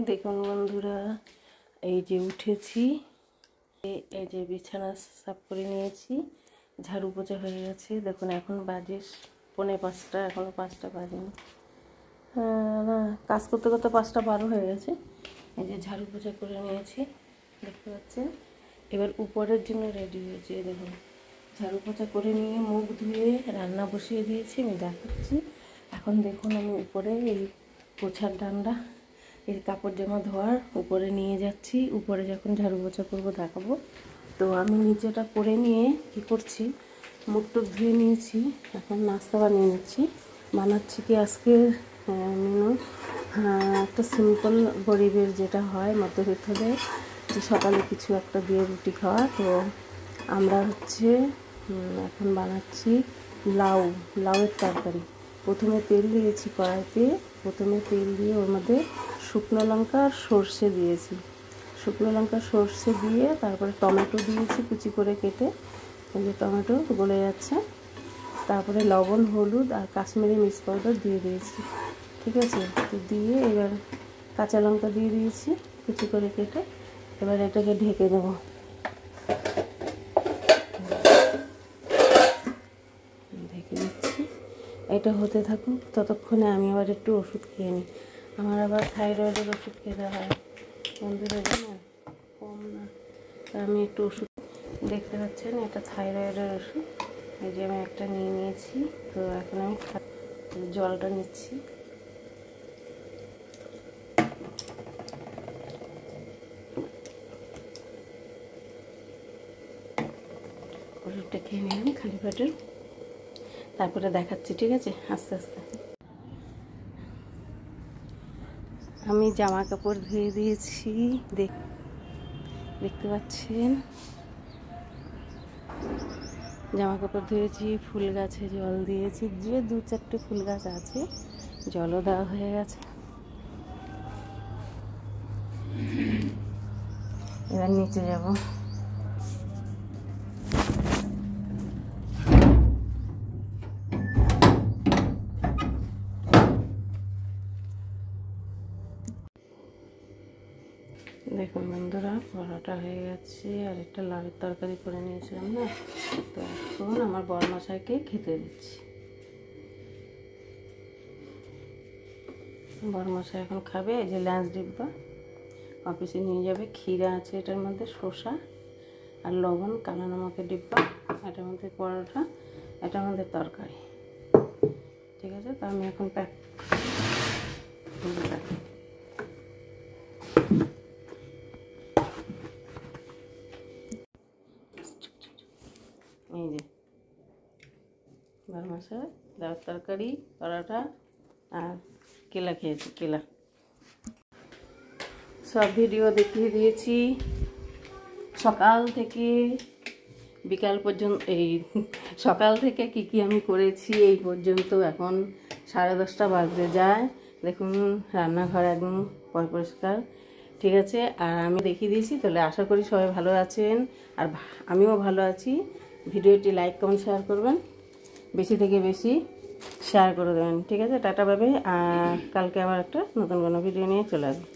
দেখুন বন্ধুরা, এই যে উঠেছি, এই যে বিছানা সাফ করে নিয়েছি, ঝাড়ু পোছা হয়ে গেছে। দেখুন এখন বাজে 4:45, এখনও 5টা বাজেনি। না, কাজ করতে করতে 5টা 12 হয়ে গেছে। এই যে ঝাড়ু পোছা করে নিয়েছি, দেখতে পাচ্ছেন। এবার উপরের জন্য রেডি হয়েছে। দেখুন ঝাড়ু পোছা করে নিয়ে মুখ ধুয়ে রান্না বসিয়ে দিয়েছি, আমি দেখাচ্ছি। এখন দেখুন আমি উপরে এই পোছার ডান্ডা, এই কাপড় জামা ধোয়ার উপরে নিয়ে যাচ্ছি। উপরে যখন ঝাড়ু পোছা করবো দেখাবো। তো আমি নিচেটা করে নিয়ে কি করছি, মুখ টুক ধুয়ে নিয়েছি। এখন নাস্তা বানিয়ে নিচ্ছি। বানাচ্ছি কি আজকে মেনু, একটা সিম্পল গরিবের যেটা হয় মধ্যবিত্তদের, যে সকালে কিছু একটা দিয়ে রুটি খাওয়া। তো আমরা এখন বানাচ্ছি লাউয়ের তরকারি। প্রথমে তেল দিয়েছি কড়াইতে, প্রথমে তেল দিয়ে ওর মধ্যে শুকনো লঙ্কা আর সর্ষে দিয়েছি। শুকনো লঙ্কা সর্ষে দিয়ে তারপরে টমেটো দিয়েছি কুচি করে কেটে, এই যে টমেটো গলে যাচ্ছে। তারপরে লবণ, হলুদ আর কাশ্মীরি মির্চ পাউডার দিয়ে দিয়েছি, ঠিক আছে। তো দিয়ে এবার কাঁচা লঙ্কা দিয়ে দিয়েছি কুচি করে কেটে। এবার এটাকে ঢেকে দেবো। ঢেকে দিচ্ছি, এটা হতে থাকুক। ততক্ষণে আমি আবার একটু ওষুধ খেয়ে নিই। আমার আবার থাইরয়েডের ওষুধ খেতে হয় বন্ধুরা, জানেন, কম না। আমি একটু ওষুধ, দেখতে পাচ্ছেন এটা থাইরয়েডের ওষুধ। এই যে আমি একটা নিয়ে নিয়েছি। তো এখন আমি জলটা নিচ্ছি। ওষুধটা খেয়ে নিলাম খালি পেটে, তারপরে দেখাচ্ছি, ঠিক আছে, আস্তে আস্তে। আমি জামা কাপড় ধুয়ে দিয়েছি, দেখতে পাচ্ছেন। জামা কাপড় ধুয়েছি, ফুল গাছে জল দিয়েছি, যে 2-4টে ফুল গাছ আছে, জলও দেওয়া হয়ে গেছে। এবার নিচে যাব। দেখুন বন্ধুরা, পরোটা হয়ে গেছে আর একটা লাউয়ের তরকারি করে নিয়েছিলাম না। তো এখন আমার বরমশাইকে খেতে দিচ্ছি। বরমশাই এখন খাবে। এই যে লাঞ্চ ডিব্বা অফিসে নিয়ে যাবে। ক্ষীরা আছে এটার মধ্যে, শসা আর লবণ, কালো নমকের ডিব্বা, এটার মধ্যে পরোটা, এটার মধ্যে তরকারি, ঠিক আছে। তো আমি এখন প্যাক করে রাখি। এই যে বরমশাই লাউয়ের তরকারি, পরোটা আর কেলা খেয়েছি, কেলা। সব ভিডিও দেখিয়ে দিয়েছি সকাল থেকে বিকাল পর্যন্ত। এই সকাল থেকে কি আমি করেছি এই পর্যন্ত। এখন 10:30 বাজতে যায়। দেখুন রান্নাঘর একদম পরিষ্কার, ঠিক আছে। আর আমি দেখিয়ে দিয়েছি। তাহলে আশা করি সবাই ভালো আছেন, আর আমিও ভালো আছি। ভিডিওটি লাইক কমেন্ট শেয়ার করবেন, বেশি থেকে বেশি শেয়ার করে দেবেন, ঠিক আছে। Tata, bye bye. আর কালকে আবার একটা নতুন কোনো ভিডিও নিয়ে চলে আসবো।